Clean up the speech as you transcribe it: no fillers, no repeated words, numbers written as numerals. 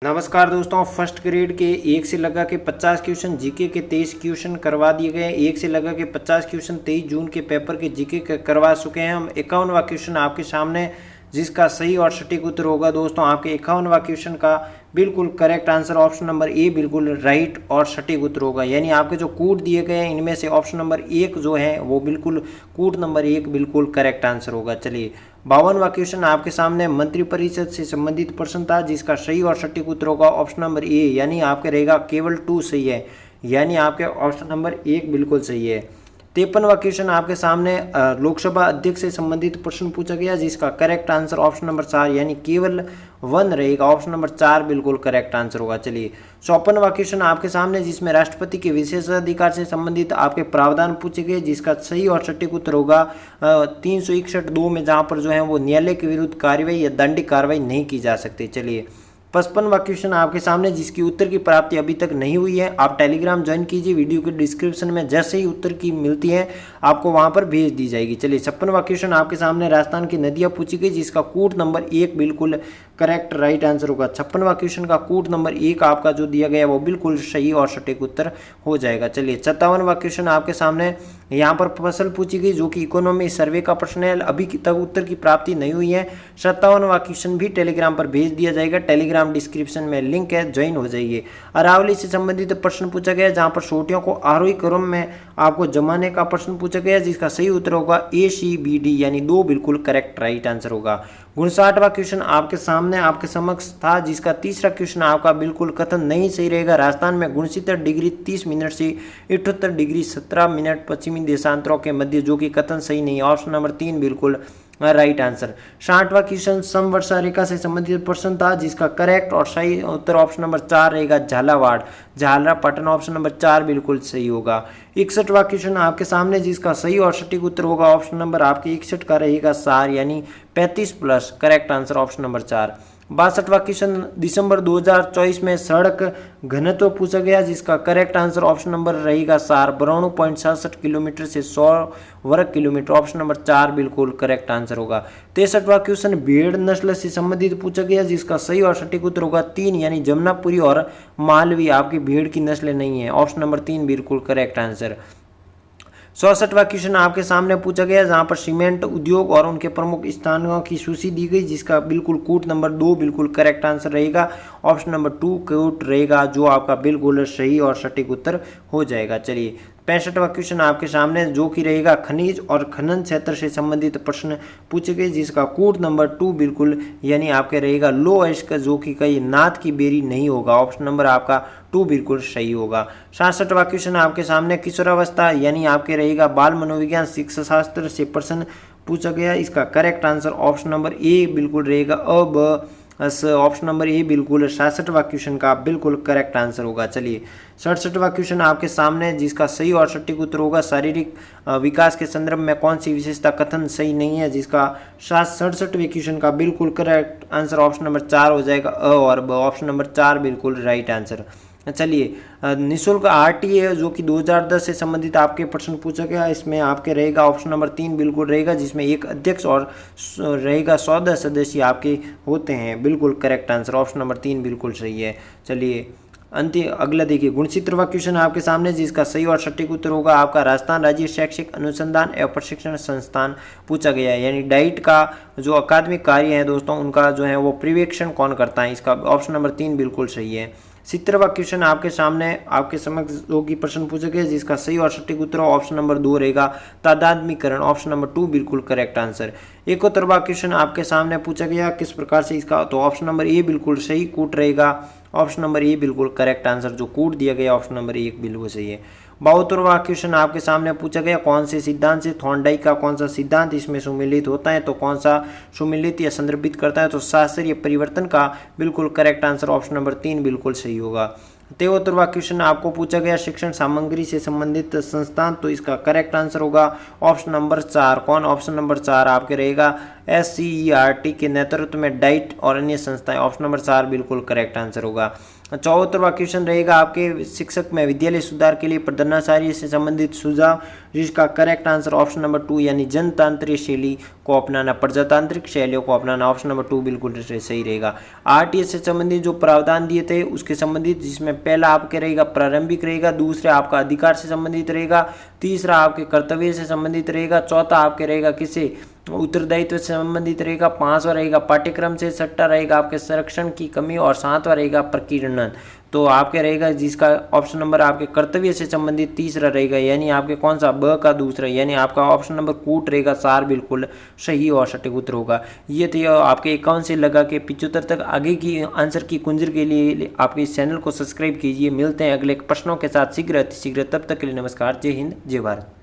नमस्कार दोस्तों, first grade के 1 से लगा के 50 क्वेश्चन, जीके के 23 क्वेश्चन करवा दिए गए। 1 से लगा के 50 क्वेश्चन 23 जून के पेपर के जीके करवा चुके हैं हम। 51वां क्वेश्चन आपके सामने, जिसका सही और सटीक उत्तर होगा दोस्तों आपके 51वां क्वेश्चन का बिल्कुल correct answer option number A बिल्कुल राइट और सटीक उत्तर होगा। यानी आपके जो कूट दिए गए हैं इनमें से ऑप्शन नंबर 1 जो है वो बिल्कुल कूट नंबर 1 बिल्कुल करेक्ट आंसर होगा। चलिए 52वां क्वेश्चन आपके सामने मंत्रिपरिषद से संबंधित प्रश्न था, जिसका सही और सटीक उत्तर होगा ऑप्शन नंबर ए, यानी आपके रहेगा केवल 2 सही है, यानी आपके ऑप्शन नंबर 1 बिल्कुल सही है। 53वां क्वेश्चन आपके सामने लोकसभा अध्यक्ष से संबंधित प्रश्न पूछा गया, जिसका करेक्ट आंसर ऑप्शन नंबर 4 यानी केवल 1 रहेगा, ऑप्शन नंबर 4 बिल्कुल करेक्ट आंसर होगा। चलिए 54वां क्वेश्चन आपके सामने, जिसमें राष्ट्रपति के विशेषाधिकार से संबंधित आपके प्रावधान पूछे गए, जिसका सही और सटीक उत्तर होगा 361(2) में, जहां पर जो है वो न्यायालय के विरुद्ध कार्रवाई या दंडिक कार्रवाई नहीं की जा सकती। चलिए 55वां क्वेश्चन आपके सामने, जिसकी उत्तर की प्राप्ति अभी तक नहीं हुई है। आप टेलीग्राम ज्वाइन कीजिए, वीडियो के डिस्क्रिप्शन में जैसे ही उत्तर की मिलती है आपको वहां पर भेज दी जाएगी। चलिए 56वां क्वेश्चन आपके सामने, राजस्थान की नदियां पूछी गई, जिसका कूट नंबर 1 बिल्कुल करेक्ट राइट आंसर होगा। 56वां क्वेश्चन का कूट नंबर 1 आपका जो दिया गया वो बिल्कुल सही और सटीक उत्तर हो जाएगा। चलिए 57वां क्वेश्चन आपके सामने, यहाँ पर फसल पूछी गई जो कि इकोनॉमी सर्वे का प्रश्न है, अभी तक उत्तर की प्राप्ति नहीं हुई है। 57वां क्वेश्चन भी टेलीग्राम पर भेज दिया जाएगा, टेलीग्राम डिस्क्रिप्शन में लिंक है, ज्वाइन हो जाइए। अरावली से संबंधित प्रश्न पूछा गया, जहां पर छोटियों को आरोही क्रम में आपको जमाने का प्रश्न पूछा गया, जिसका सही उत्तर होगा ACBD यानी 2 बिल्कुल करेक्ट राइट आंसर होगा। 59वां क्वेश्चन आपके सामने आपके समक्ष था, जिसका तीसरा क्वेश्चन आपका बिल्कुल कथन नहीं सही रहेगा। राजस्थान में 69 डिग्री 30 मिनट से 78 डिग्री 17 मिनट पश्चिमी देशांतरों के मध्य, जो कि कथन सही नहीं है, ऑप्शन नंबर 3 बिल्कुल राइट आंसर। 60वां क्वेश्चन समवर्षा रेखा से संबंधित प्रश्न था, जिसका करेक्ट और सही उत्तर ऑप्शन नंबर 4 रहेगा, झालावाड़ झालरापाटन, ऑप्शन नंबर 4 बिल्कुल सही होगा। 61वां क्वेश्चन आपके सामने, जिसका सही और सटीक उत्तर होगा ऑप्शन नंबर आपके 61 का रहेगा 4 यानी 35+ करेक्ट आंसर ऑप्शन नंबर 4। 62वां क्वेश्चन दिसंबर 2024 में सड़क घनत्व पूछा गया, जिसका करेक्ट आंसर ऑप्शन नंबर रहेगा 4 92.67 किलोमीटर से 100 वर्ग किलोमीटर, ऑप्शन नंबर 4 बिल्कुल करेक्ट आंसर होगा। 63वां क्वेश्चन भेड़ नस्ल से संबंधित पूछा गया, जिसका सही और सटीक उत्तर होगा 3 यानी जमुनापुरी और मालवी आपकी भेड़ की नस्लें नहीं है, ऑप्शन नंबर 3 बिल्कुल करेक्ट आंसर। 64वां क्वेश्चन आपके सामने पूछा गया, जहां पर सीमेंट उद्योग और उनके प्रमुख स्थानों की सूची दी गई, जिसका बिल्कुल कूट नंबर 2 बिल्कुल करेक्ट आंसर रहेगा, ऑप्शन नंबर 2 कूट रहेगा, जो आपका बिल्कुल सही और सटीक उत्तर हो जाएगा। चलिए 65वां क्वेश्चन आपके सामने, जो कि रहेगा खनिज और खनन क्षेत्र से संबंधित प्रश्न पूछे गए, जिसका कूट नंबर 2 बिल्कुल यानी आपके रहेगा लो एस का, जो कि कहीं नाथ की बेरी नहीं होगा, ऑप्शन नंबर आपका 2 बिल्कुल सही होगा। 66वां क्वेश्चन आपके सामने, किशोरावस्था यानी आपके रहेगा बाल मनोविज्ञान शिक्षा शास्त्र से प्रश्न पूछा गया, इसका correct answer option number A बिल्कुल रहेगा, ऑप्शन नंबर ए बिल्कुल 66वां क्वेश्चन का बिल्कुल करेक्ट आंसर होगा। चलिए 67वां क्वेश्चन आपके सामने, जिसका सही और सटीक उत्तर होगा शारीरिक विकास के संदर्भ में कौन सी विशेषता कथन सही नहीं है, जिसका 67वें क्वेश्चन का बिल्कुल करेक्ट आंसर ऑप्शन नंबर 4 हो जाएगा, और ऑप्शन नंबर 4 बिल्कुल राइट आंसर। चलिए निःशुल्क RTA जो कि 2010 से संबंधित आपके प्रश्न पूछा गया, इसमें आपके रहेगा ऑप्शन नंबर 3 बिल्कुल रहेगा, जिसमें एक अध्यक्ष और रहेगा 14 सदस्य आपके होते हैं, बिल्कुल करेक्ट आंसर ऑप्शन नंबर 3 बिल्कुल सही है। चलिए अंतिम अगला देखिए 69वां क्वेश्चन आपके सामने, जिसका सही और सटीक उत्तर होगा आपका राजस्थान राज्य शैक्षिक अनुसंधान एवं प्रशिक्षण संस्थान पूछा गया है, यानी डाइट का जो अकादमिक कार्य है दोस्तों उनका जो है वो पर्यवेक्षण कौन करता है, इसका ऑप्शन नंबर 3 बिल्कुल सही है। 70वां क्वेश्चन आपके सामने आपके समक्ष जो कि प्रश्न पूछे गए, जिसका सही और सटीक उत्तर ऑप्शन नंबर 2 रहेगा, तादात्म्यकरण, ऑप्शन नंबर 2 बिल्कुल करेक्ट आंसर। 71वां क्वेश्चन आपके सामने पूछा गया, किस प्रकार से इसका, तो ऑप्शन नंबर ए बिल्कुल सही कूट रहेगा, ऑप्शन नंबर ए बिल्कुल करेक्ट आंसर, जो कूट दिया गया ऑप्शन नंबर 1 बिल्कुल सही है। 72वां क्वेश्चन आपके सामने पूछा गया, कौन से सिद्धांत से थॉर्नडाइक का कौन सा सिद्धांत इसमें सुमिलित होता है, तो कौन सा सुमिलित या संदर्भित करता है, तो शास्त्रीय परिवर्तन का बिल्कुल करेक्ट आंसर ऑप्शन नंबर 3 बिल्कुल सही होगा। 73वां क्वेश्चन आपको पूछा गया, शिक्षण सामग्री से संबंधित संस्थान, तो इसका करेक्ट आंसर होगा ऑप्शन नंबर 4, कौन, ऑप्शन नंबर 4 आपके रहेगा SCERT के नेतृत्व में डाइट और अन्य संस्थाएं, ऑप्शन नंबर 4 बिल्कुल करेक्ट आंसर होगा। 74वां क्वेश्चन रहेगा आपके शिक्षक में विद्यालय सुधार के लिए प्रधानाचार्य से संबंधित सुझाव, जिसका करेक्ट आंसर ऑप्शन नंबर 2 यानी जनतांत्रिक शैली को अपनाना, प्रजातांत्रिक शैलियों को अपनाना, ऑप्शन नंबर 2 बिल्कुल सही रहेगा। आरटीएस से संबंधित जो प्रावधान दिए थे उसके संबंधित, जिसमें पहला आपके रहेगा प्रारंभिक रहेगा, दूसरा आपका अधिकार से संबंधित रहेगा, तीसरा आपके कर्तव्य से संबंधित रहेगा, चौथा आपके रहेगा किसे उत्तरदायित्व से संबंधित रहेगा, पांचवा रहेगा पाठ्यक्रम से, छठा रहेगा आपके संरक्षण की कमी और सातवां रहेगा प्रकीर्णन। तो आपके रहेगा जिसका ऑप्शन नंबर आपके कर्तव्य से संबंधित तीसरा रहेगा, यानी आपके कौन सा ब का दूसरा, यानी आपका ऑप्शन नंबर कूट रहेगा, सार बिल्कुल सही और सटीक उत्तर होगा। ये थे आपके 51 से लगा के 75 तक। आगे की आंसर की कुंजर के लिए आपके इस चैनल को सब्सक्राइब कीजिए। मिलते हैं अगले प्रश्नों के साथ शीघ्र अतिशीघ्र, तब तक के लिए नमस्कार, जय हिंद, जय भारत।